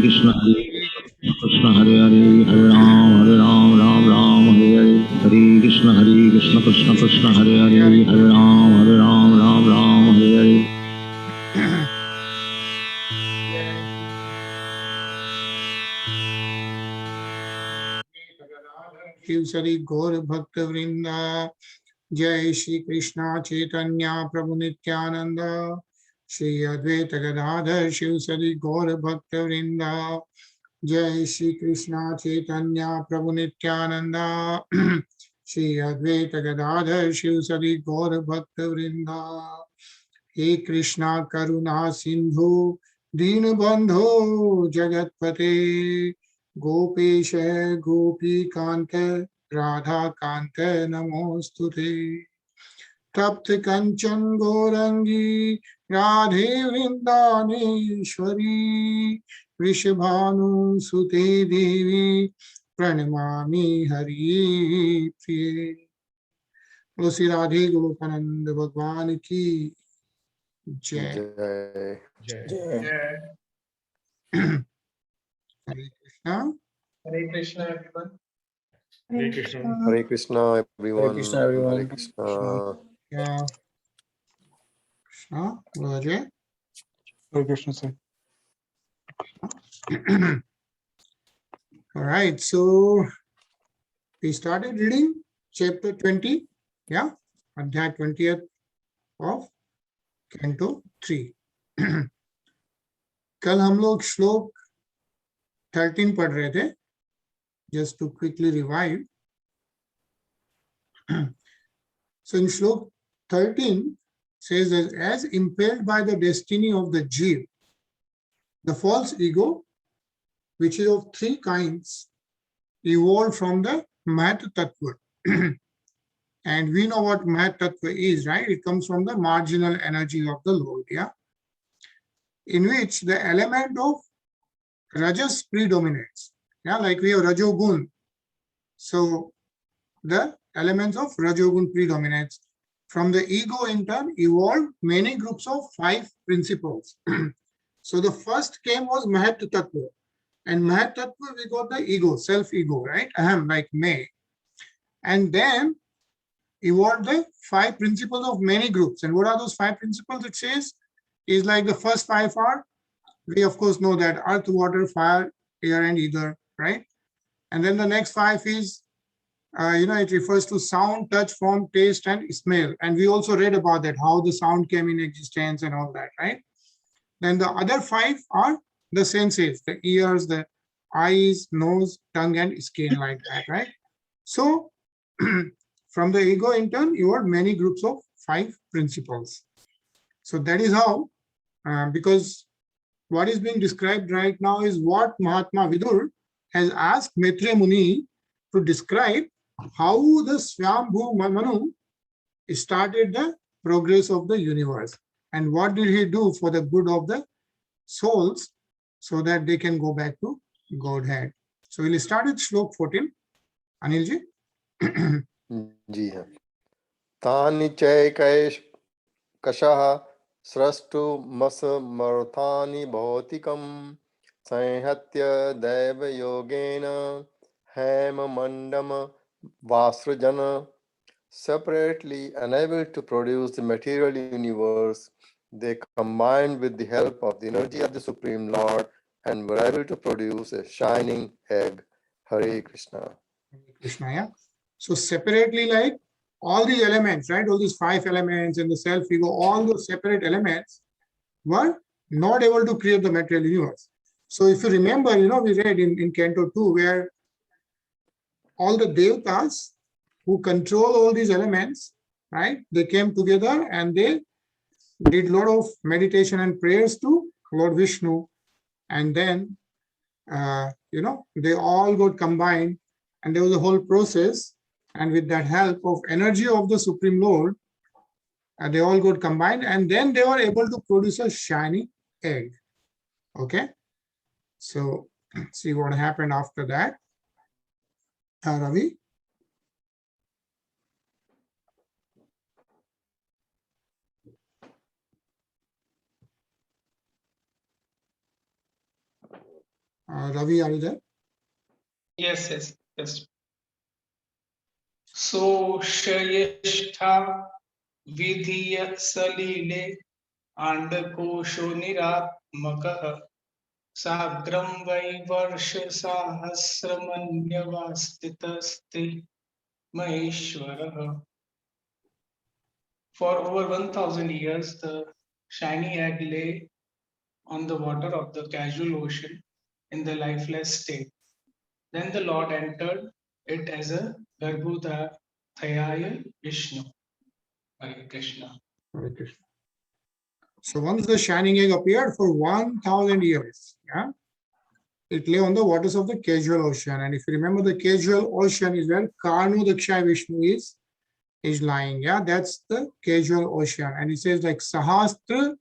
Krishna Krishna Hare Hare Hare Ram Ram Ram Hare Hare Hare Krishna Krishna Krishna Hare Hare Hare Ram Ram Hare Hare. Shiv Shri Gaur भक्त वृंदा जय श्री कृष्णा चैतन्य प्रभु नित्यानंद श्री अद्वैत गदाधर शिव श्री गौर भक्त वृंदा जय श्री कृष्णा चैतन्य प्रभु नित्यानंद श्री अद्वैत गदाधर शिव श्री गौर भक्त वृंदा हे कृष्णा करुणा सिंधु दीन बंधो जगतपते गोपेश गोपी कांत राधा कांत नमोस्तुते तप्त कंचन गौरंगी राधे वृंदानेश्वरी वृषभानुसुते देवी प्रणमामि हरि प्रिये। बोलो श्री राधे गोलोकानंद भगवान की जय जय हरे Krishna everyone. Hare Krishna. Hare Krishna everyone. Hare Krishna everyone. Hare Krishna. Krishna बोलो जय Hare Krishna, sir. All right, so we started reading chapter 20, yeah, Adhyay 20th of Canto 3. कल हम लोग श्लोक 13 पढ़ रहे थे, just to quickly revive. So in श्लोक 13 says that as impelled by the destiny of the jeev, the false ego, which is of three kinds, evolved from the Mahat Tattva. And we know what Mahat Tattva is, right? It comes from the marginal energy of the Lord, yeah? In which the element of Rajas predominates. Yeah, like we have Rajogun. So the elements of Rajogun predominates. From the ego in turn evolved many groups of 5 principles. So the first came was Mahat Tattva. And Mahat Tattva, we got the ego, self-ego, right? Aham, like me. And then evolved the 5 principles of many groups. And what are those 5 principles? It says is like the first 5 are, we of course know that earth, water, fire, air, and ether, right? And then the next 5 is, it refers to sound, touch, form, taste, and smell. And we also read about that, how the sound came in existence and all that, right? Then the other 5 are the senses, the ears, the eyes, nose, tongue, and skin, like that, right? So from the ego in turn, you have many groups of 5 principles. So that is how, because what is being described right now is what Mahatma Vidur has asked Maitreya Muni to describe how the Swayambhu Manu started the progress of the universe and what did he do for the good of the souls so that they can go back to Godhead. So we'll start with Shlok 14. Anil ji. जी हाँ. तानि चैकैष कषः स्रष्टुमसमर्थानि भौतिकं संहत्य दैवयोगेन हेममण्डम वासृजन. Separately unable to produce the material universe, they combined with the help of the energy of the Supreme Lord and were able to produce a shining egg. Hare Krishna. Hare Krishna, yeah. So separately, like all these elements, right? All these 5 elements and the self-ego, all those separate elements were not able to create the material universe. So if you remember, we read in Canto 2 where all the devatas who control all these elements, right? They came together and they did a lot of meditation and prayers to Lord Vishnu. And then, they all got combined and there was a whole process. And with that help of energy of the Supreme Lord, they all got combined and then they were able to produce a shiny egg. Okay. So see what happened after that. Ravi. Ravi, are you there? Yes, yes, yes. So Shayeshtha Vidhiya Salile Andakosho Niratmakah Sagram Vaivarsha Sahasramanyavastitaste Maheshwarah. For over 1000 years, the shiny egg lay on the water of the casual ocean in the lifeless state. Then the Lord entered it as a Garbhodayaya Vishnu. Hare Krishna. Hare Krishna. So once the shining egg appeared for 1000 years, yeah, it lay on the waters of the casual ocean. And if you remember, the casual ocean is where Karnu Dakshaya Vishnu is lying. Yeah, that's the casual ocean. And it says like Sahastra,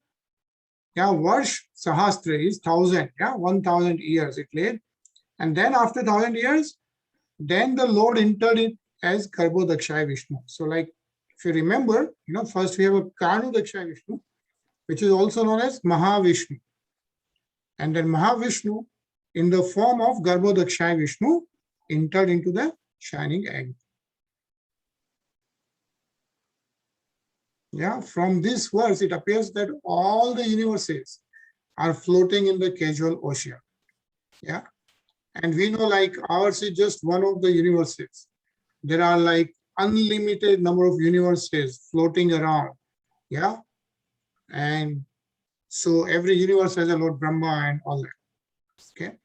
yeah, Varsh Sahastra is 1000, yeah, 1000 years it lay. And then after 1000 years, then the Lord entered it as Garbho Dakshaya Vishnu. So like, if you remember, first we have a Karnu Dakshaya Vishnu, which is also known as Mahavishnu. And then Mahavishnu, in the form of Garbho Dakshaya Vishnu, entered into the shining egg. Yeah, from this verse, it appears that all the universes are floating in the casual ocean. Yeah, and we know like ours is just one of the universes. There are like unlimited number of universes floating around. Yeah, and so every universe has a Lord Brahma and all that. Okay.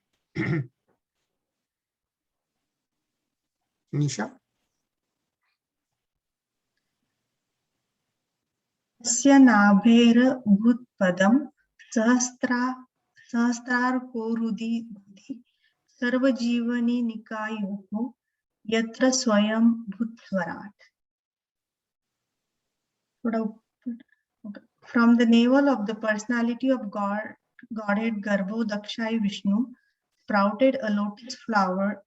Nisha? तस्य नाभेर भूतपदं सहस्रार्कोरुधि सर्वजीवनी निकायोः यत्र स्वयं भूतस्वराट्. From the navel of the personality of Godhead Garbho Dakshaya Vishnu sprouted a lotus flower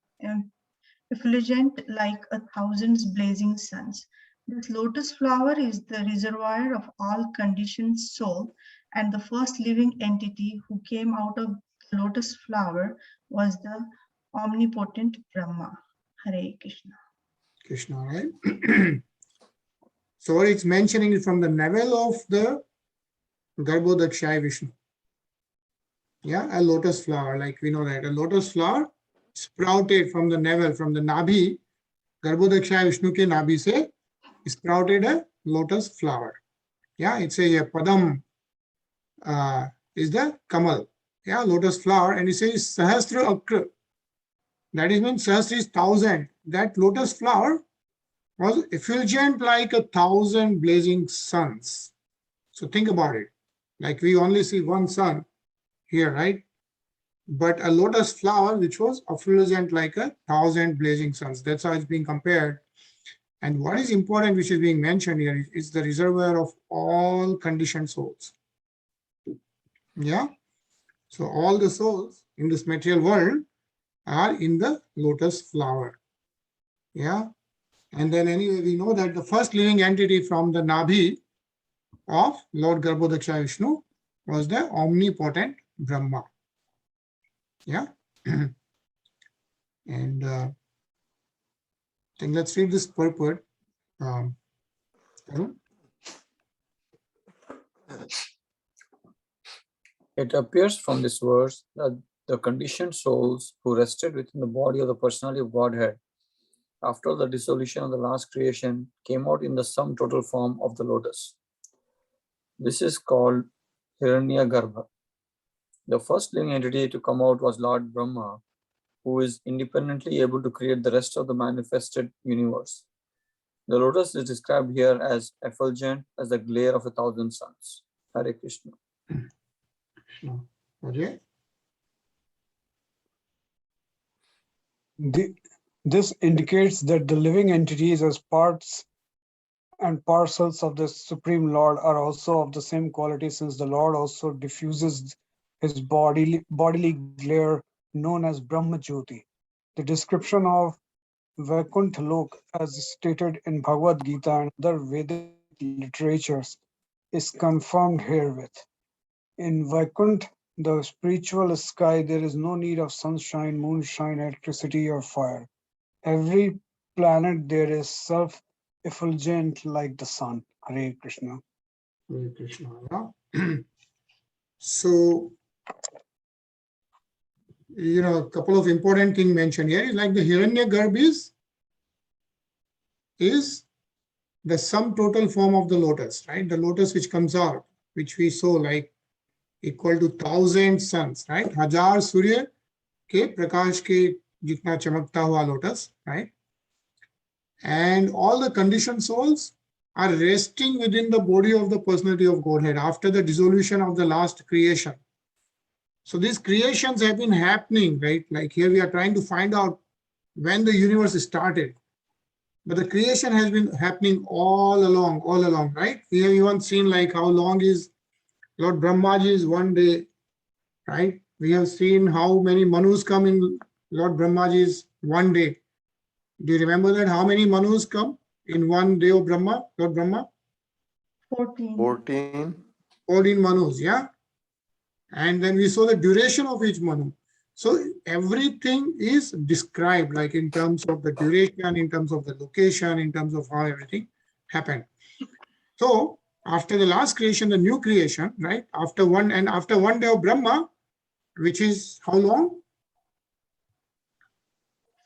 effulgent like 1,000 blazing suns. This lotus flower is the reservoir of all conditioned soul, and the first living entity who came out of the lotus flower was the omnipotent Brahma. Hare Krishna. Krishna, right? So it's mentioning it from the navel of the Garbho Dakshaya Vishnu. Yeah, a lotus flower, like we know that. A lotus flower sprouted from the navel, from the Nabhi, Garbho Dakshaya Vishnu ke Nabhi se sprouted a lotus flower. Yeah, it's a Padam is the Kamal. Yeah, lotus flower, and it says Sahasra Akra. That is means Sahasra is 1000. That lotus flower was effulgent like 1,000 blazing suns. So think about it. Like we only see one sun here, right? But a lotus flower which was effulgent like 1,000 blazing suns. That's how it's being compared. And what is important, which is being mentioned here, is the reservoir of all conditioned souls. Yeah. So all the souls in this material world are in the lotus flower. Yeah. And then anyway, we know that the first living entity from the Nabhi of Lord Garbho Dakshaya Vishnu was the omnipotent Brahma. Yeah. And I think let's read this purport. It appears from this verse that the conditioned souls who rested within the body of the personality of Godhead after the dissolution of the last creation came out in the sum total form of the lotus. This is called Hiranyagarbha. The first living entity to come out was Lord Brahma, who is independently able to create the rest of the manifested universe. The lotus is described here as effulgent as the glare of 1,000 suns. Hare Krishna. Okay. This indicates that the living entities as parts and parcels of the Supreme Lord are also of the same quality, since the Lord also diffuses his bodily glare known as Brahma Jyoti. The description of Vaikuntha Lok, as stated in Bhagavad Gita and other Vedic literatures, is confirmed herewith. In Vaikuntha, the spiritual sky, there is no need of sunshine, moonshine, electricity, or fire. Every planet there is self-effulgent like the sun. Hare Krishna. Hare Krishna. Yeah. So, a couple of important things mentioned here is like the Hiranyagarbha is the sum total form of the lotus, right? The lotus which comes out, which we saw like equal to 1,000 suns, right? हजार सूर्य के प्रकाश के जितना चमकता हुआ lotus, right? And all the conditioned souls are resting within the body of the personality of Godhead after the dissolution of the last creation. So these creations have been happening, right? Like here we are trying to find out when the universe started. But the creation has been happening all along, right? We have even seen like how long is Lord Brahmaji's one day, right? We have seen how many Manus come in Lord Brahmaji's one day. Do you remember that? How many Manus come in one day of Brahma, Lord Brahma? 14. 14. 14 Manus, yeah? And then we saw the duration of each Manu. So everything is described like in terms of the duration, in terms of the location, in terms of how everything happened. So after the last creation, the new creation, right? After one day of Brahma, which is how long?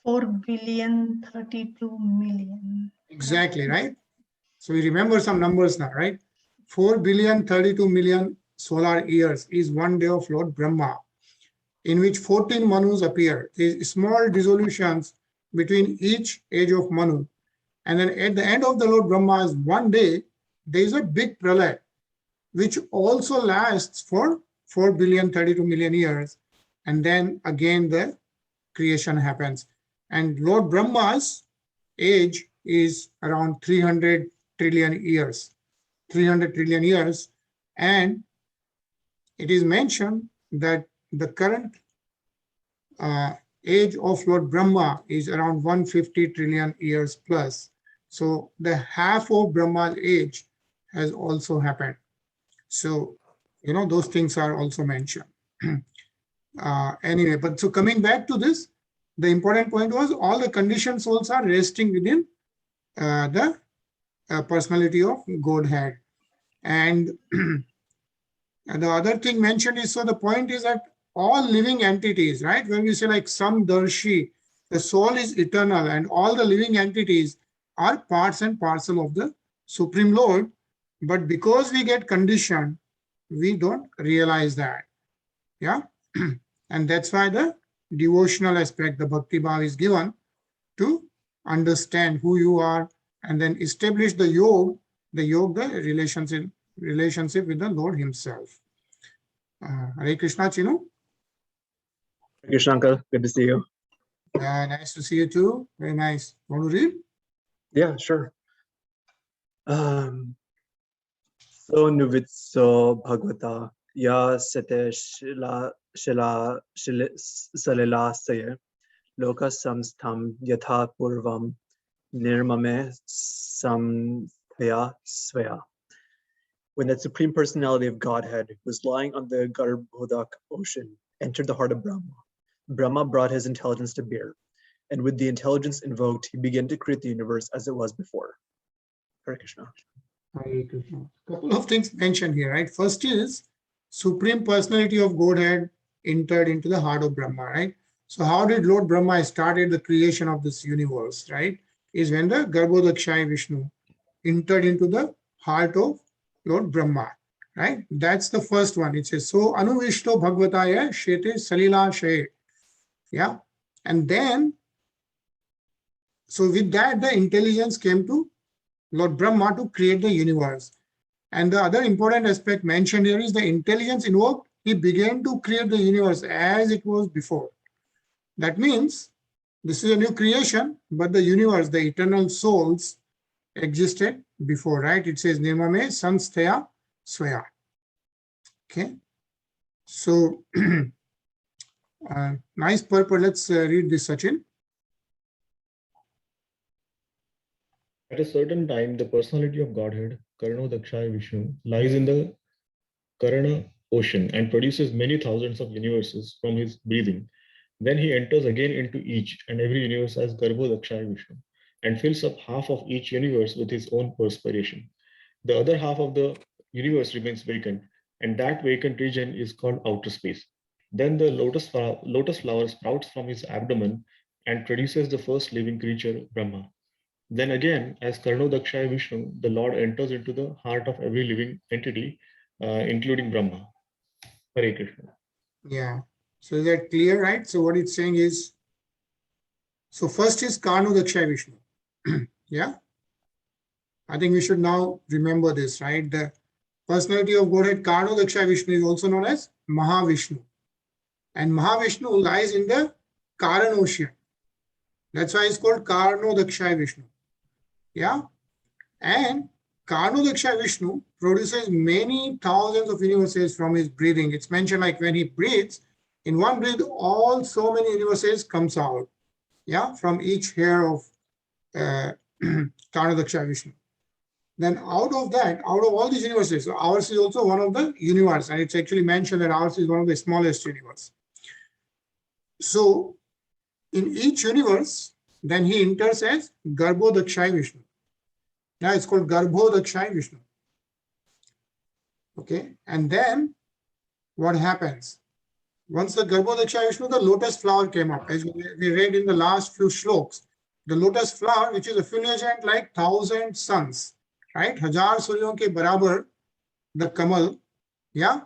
4,032,000,000. Exactly, right? So we remember some numbers now, right? 4,032,000,000 solar years is one day of Lord Brahma, in which 14 Manus appear. These small dissolutions between each age of Manu. And then at the end of the Lord Brahma's one day, there is a big pralay, which also lasts for 4,032,000,000 years. And then again, the creation happens. And Lord Brahma's age is around 300 trillion years. 300 trillion years. And it is mentioned that the current age of Lord Brahma is around 150 trillion years plus. So the half of Brahma's age has also happened. So, those things are also mentioned. Anyway, but so coming back to this, the important point was all the conditioned souls are resting within the personality of Godhead. And the other thing mentioned is, so the point is that all living entities, right? When we say like Samdarshi, the soul is eternal and all the living entities are parts and parcel of the Supreme Lord. But because we get conditioned, we don't realize that. Yeah. And that's why the devotional aspect, the Bhakti Bhav is given to understand who you are and then establish the yoga, the relationship with the Lord himself. Hare Krishna, Chinu. Krishna uncle, good to see you. Nice to see you too. Very nice. Want to read? Yeah, sure. So nuvitso bhagavata ya sate salilasaya loka samstham yatha purvam nirmame samthaya svaya. When that Supreme Personality of Godhead was lying on the Garbhodak ocean, entered the heart of Brahma. Brahma brought his intelligence to bear, and with the intelligence invoked, he began to create the universe as it was before. Hare Krishna. Hare Krishna. Couple of things mentioned here, right? First is Supreme Personality of Godhead entered into the heart of Brahma, right? So how did Lord Brahma started the creation of this universe, right? Is when the Garbhodakshai Vishnu entered into the heart of Lord Brahma, right? That's the first one. It says, so Anuvishto Bhagavataya Shete Salila Shaye. Yeah. And then, so with that, the intelligence came to Lord Brahma to create the universe. And the other important aspect mentioned here is the intelligence invoked. He began to create the universe as it was before. That means this is a new creation, but the universe, the eternal souls existed before, right? It says Nirmame Sansthaya Swaya. Okay. So nice purpose. Let's read this, Sachin. At a certain time, the personality of Godhead, Karano Dakshaya Vishnu, lies in the Karana ocean and produces many thousands of universes from his breathing. Then he enters again into each and every universe as Garbhodakshaya Vishnu and fills up half of each universe with his own perspiration. The other half of the universe remains vacant, and that vacant region is called outer space. Then the lotus flower sprouts from his abdomen and produces the first living creature, Brahma. Then again, as Karnodakshaya Vishnu, the Lord enters into the heart of every living entity, including Brahma. Hare Krishna. Yeah. So is that clear, right? So what it's saying is, so first is Karnodakshaya Vishnu. Yeah. I think we should now remember this, right? The personality of Godhead Karnodakshaya Vishnu is also known as Mahavishnu. And Mahavishnu lies in the Karan ocean. That's why it's called Karnodakshaya Vishnu. Yeah. And Karnodakshaya Vishnu produces many thousands of universes from his breathing. It's mentioned like when he breathes, in one breath, all so many universes comes out. Yeah, from each hair of Karnodakshaya Vishnu. Then out of that, out of all these universes, so ours is also one of the universe, and it's actually mentioned that ours is one of the smallest universe. So in each universe, then he enters as Garbhodakshaya Vishnu. Now it's called Garbhodakshaya Vishnu. Okay, and then what happens? Once the Garbhodakshaya Vishnu, the lotus flower came up, as we read in the last few shlokas. The lotus flower, which is effulgent like 1,000 suns, right? Hajar suryon ke barabar, the kamal, yeah,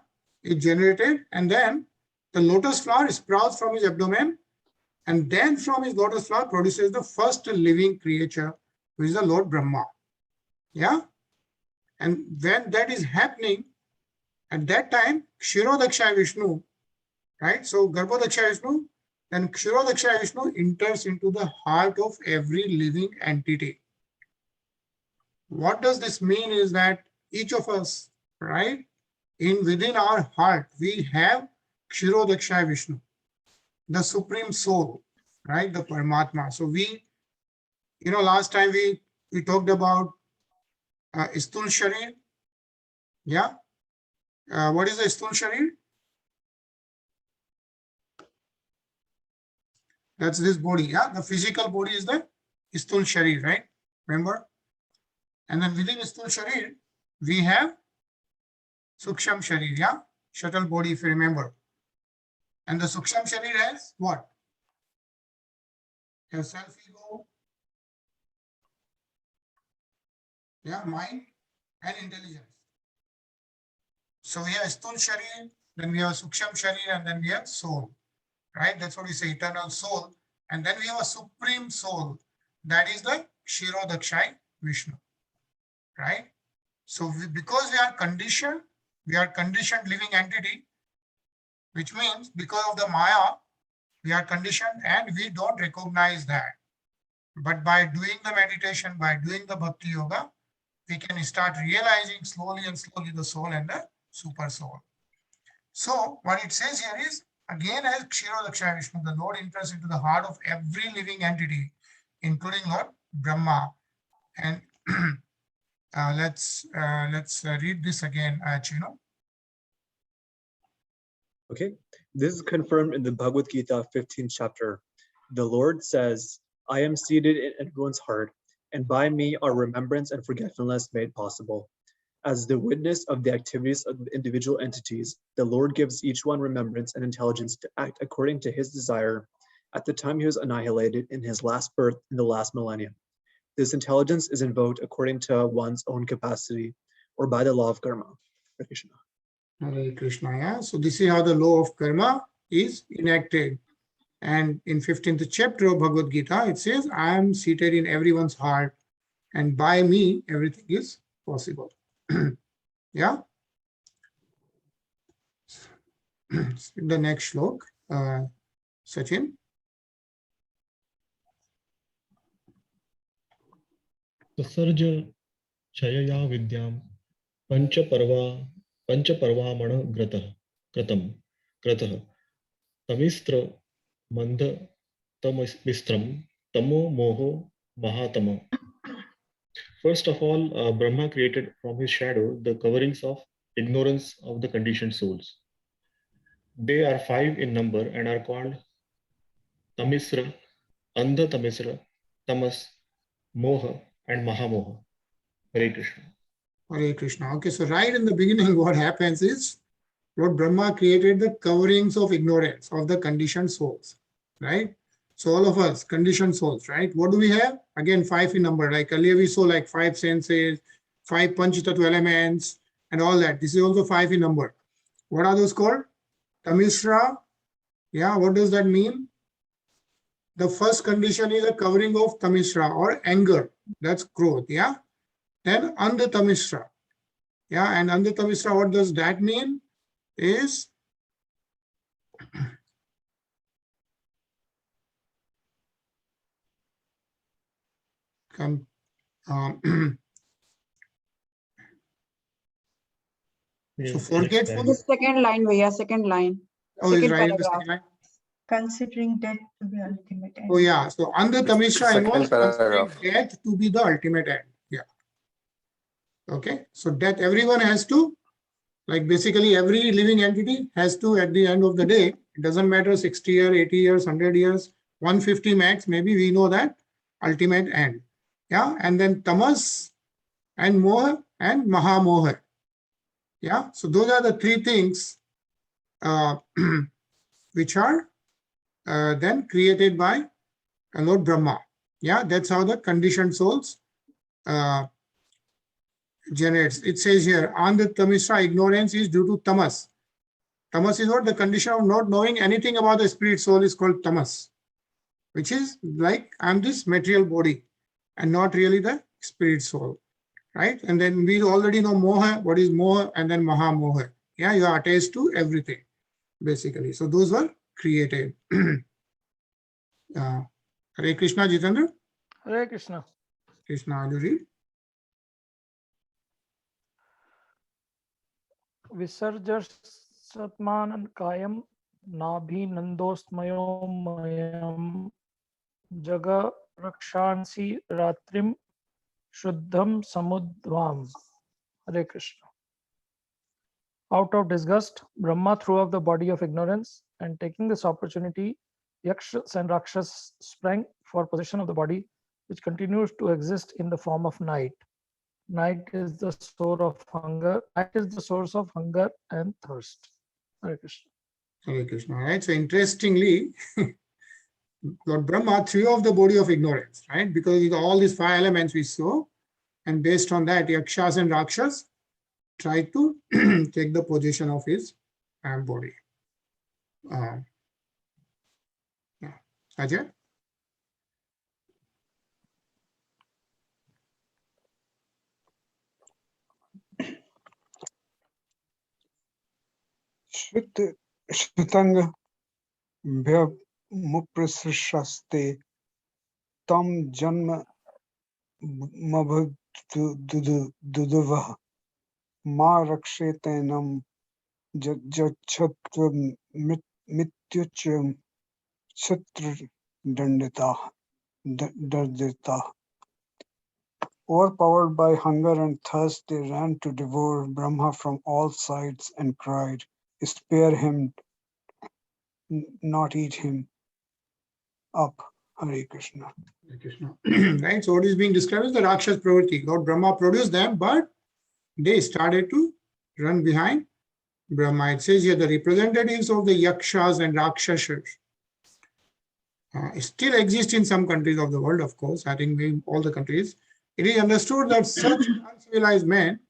is generated, and then the lotus flower sprouts from his abdomen, and then from his lotus flower produces the first living creature, which is the Lord Brahma. Yeah, and when that is happening, at that time, Kshirodakshaya Vishnu, right? So Garbhodakshaya Vishnu, then Kshirodakshaya Vishnu enters into the heart of every living entity. What does this mean is that each of us, right, within our heart, we have Kshirodakshaya Vishnu, the supreme soul, right, the Paramatma. So we, last time we talked about Sthul Sharir. Yeah. What is the Sthul Sharir? That's this body. Yeah. The physical body is the Sthul Sharir, right? Remember? And then within Sthul Sharir, we have Suksham Sharir. Yeah. Shuttle body, if you remember. And the Suksham Sharir has what? Has self-ego. Yeah. Mind and intelligence. So we have Sthul Sharir, then we have Suksham Sharir, and then we have soul, right? That's what we say, eternal soul. And then we have a supreme soul, that is the Kshirodakshaya Vishnu, right? So because we are conditioned living entity, which means because of the Maya, we are conditioned and we don't recognize that. But by doing the meditation, by doing the Bhakti Yoga, we can start realizing slowly and slowly the soul and the super soul. So what it says here is, again, as Kshirodakshaya Vishnu, the Lord enters into the heart of every living entity, including Lord Brahma. And let's read this again, Chino. Okay, this is confirmed in the Bhagavad Gita 15th chapter. The Lord says, I am seated in everyone's heart, and by me are remembrance and forgetfulness made possible. As the witness of the activities of individual entities, the Lord gives each one remembrance and intelligence to act according to his desire at the time he was annihilated in his last birth in the last millennium. This intelligence is invoked according to one's own capacity or by the law of karma. Hare Krishna. Hare Krishna, yeah. So this is how the law of karma is enacted. And in 15th chapter of Bhagavad Gita, it says, I am seated in everyone's heart, and by me, everything is possible. Yeah. The next shlok, Sachin. Sasarja Chayaya Vidyam Panchaparvamana Kratam Tamistra Mandha Tamistram Tamo Moho Mahatama. First of all, Brahma created from his shadow the coverings of ignorance of the conditioned souls. They are 5 in number and are called Tamisra, Andha Tamisra, Tamas, Moha, and Mahamoha. Hare Krishna. Hare Krishna. Okay, so right in the beginning, what happens is Lord Brahma created the coverings of ignorance of the conditioned souls, right? So all of us, conditioned souls, right? What do we have? Again, 5 in number. Like earlier we saw like 5 senses, 5 Panchatattva elements, and all that. This is also 5 in number. What are those called? Tamisra. Yeah, what does that mean? The first condition is a covering of Tamisra or anger. That's growth, yeah? Then Andha Tamisra. Yeah, and Andha Tamisra, what does that mean? Is so forgetful. The second line, Bhaiya, second line. Oh, is Second right in the paragraph. second line. Considering death to be ultimate end. Oh, yeah. So Andha Tamisra Second involves considering paragraph. death to be the ultimate end. Yeah. Okay. So death, everyone has to, like basically every living entity has to, at the end of the day, it doesn't matter 60 years, 80 years, 100 years, 150 max, maybe we know that ultimate end. Yeah. And then Tamas and Moha and Mahamoha. Yeah. So those are the 3 things which are then created by Lord Brahma. Yeah, that's how the conditioned souls generates. It says here, Andha Tamisra, ignorance is due to tamas. Tamas is what? The condition of not knowing anything about the spirit soul is called tamas, which is like I'm this material body and not really the spirit soul, right? And then we already know moha, what is moha, and then mahamoha. Yeah, you are attached to everything, basically. So those were created. Hare Krishna, Jitendra. Hare Krishna. Krishna, you read. Visarjar Satman Kayam Nabhi Nandostmayom Jaga Rakshansi Ratrim Shuddham Samudvam. Hare Krishna. Out of disgust, Brahma threw off the body of ignorance, and taking this opportunity, Yakshas and Rakshas sprang for possession of the body, which continues to exist in the form of night. Night is the source of hunger. Night is the source of hunger and thirst. Hare Krishna. Hare Krishna. Right. So interestingly, Lord Brahma threw off the body of ignorance, right? Because with all these 5 elements we saw, and based on that, Yakshas and Rakshas tried to take the possession of his body. Ajay? Shritanga Muprasrashaste Tam Janma Mabhududava Ma Rakshetanam Jachatvam Mityucham Chatra Dandita. Overpowered by hunger and thirst, they ran to devour Brahma from all sides and cried, "Spare him, not eat him up." Hare Krishna. Hare Krishna. Right. So what is being described is the Rakshas pravritti. Lord Brahma produced them, but they started to run behind Brahma. It says here the representatives of the Yakshas and Rakshasas still exist in some countries of the world, of course. I think in all the countries. It is understood that such uncivilized men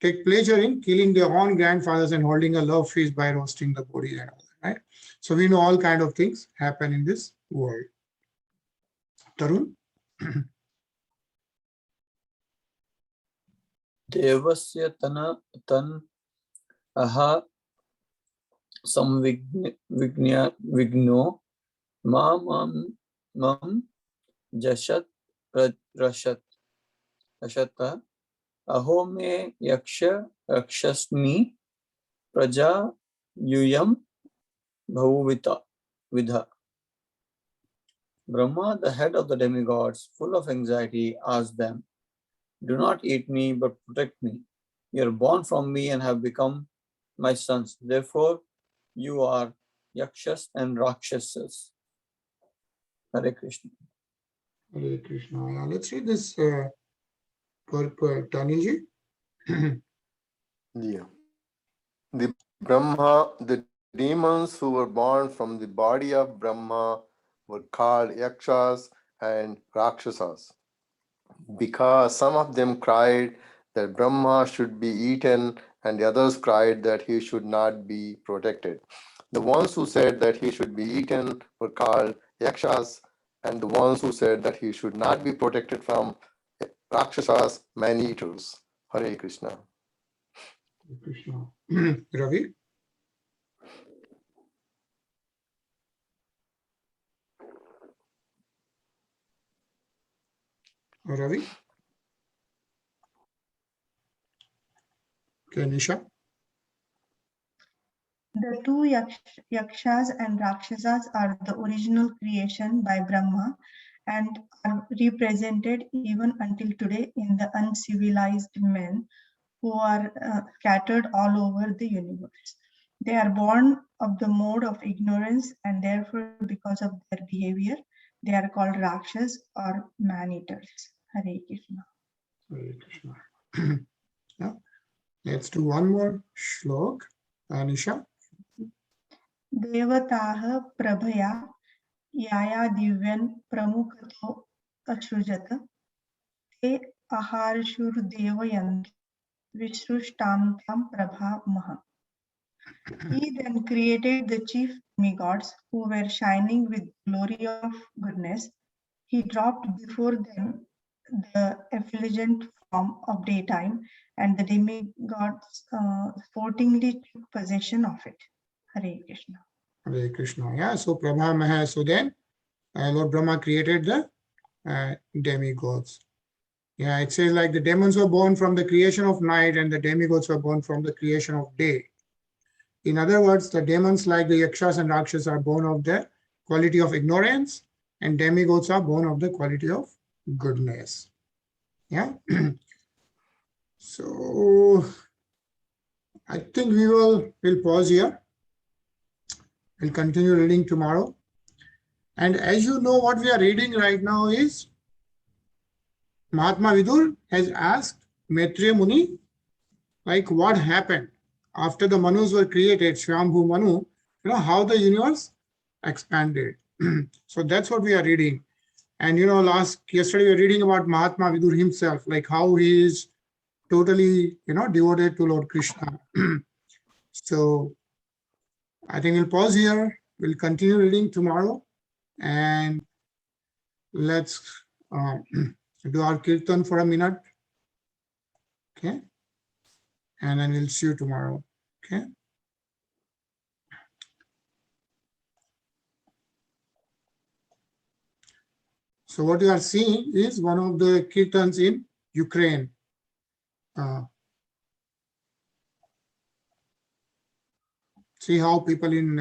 take pleasure in killing their own grandfathers and holding a love feast by roasting the body and all that, right? So we know all kind of things happen in this world. Tarun? Devasya tan aha samvigno mam jashat rashata aho me yaksha rakshasni praja yuyam bhavuvita vidha. Brahma, the head of the demigods, full of anxiety, asked them, "Do not eat me, but protect me." You are born from me and have become my sons. Therefore, you are Yakshas and Rakshasas. Hare Krishna. Hare Krishna. Yeah, let's read this Taniji. Yeah. The demons who were born from the body of Brahma were called Yakshas and Rakshasas, because some of them cried that Brahma should be eaten and the others cried that he should not be protected. The ones who said that he should be eaten were called Yakshas, and the ones who said that he should not be protected from Rakshasas, man-eaters. Hare Krishna. Krishna. Ravi. Ravi. Okay, Nisha. The two Yakshas and Rakshasas are the original creation by Brahma and are represented even until today in the uncivilized men who are scattered all over the universe. They are born of the mode of ignorance, and therefore, because of their behavior, they are called Rakshas or man-eaters. Hare Krishna. Hare Krishna. Yeah. Let's do one more shlok. Nisha. Devataha prabhaya yaya divyan pramukhato ashrujata te aharshur devayant vishrushtam tam prabha maha. He then created the chief demigods who were shining with glory of goodness. He dropped before them the effulgent form of daytime, and the demigods sportingly took possession of it. Hare Krishna. Hare Krishna. Yeah, so Prabha Maha. So then Lord Brahma created the demigods. Yeah, it says like the demons were born from the creation of night and the demigods were born from the creation of day. In other words, the demons like the Yakshas and Rakshas are born of the quality of ignorance, and demigods are born of the quality of goodness. Yeah. So I think we'll pause here. We'll continue reading tomorrow. And as you know, what we are reading right now is Mahatma Vidur has asked Maitreya Muni, like what happened after the Manus were created, Swayambhu Manu, how the universe expanded. So that's what we are reading. And yesterday we were reading about Mahatma Vidur himself, like how he is totally, devoted to Lord Krishna. So I think we'll pause here. We'll continue reading tomorrow, and let's do our kirtan for a minute. Okay. And then we'll see you tomorrow. Okay. So what you are seeing is one of the kirtans in Ukraine. See how people in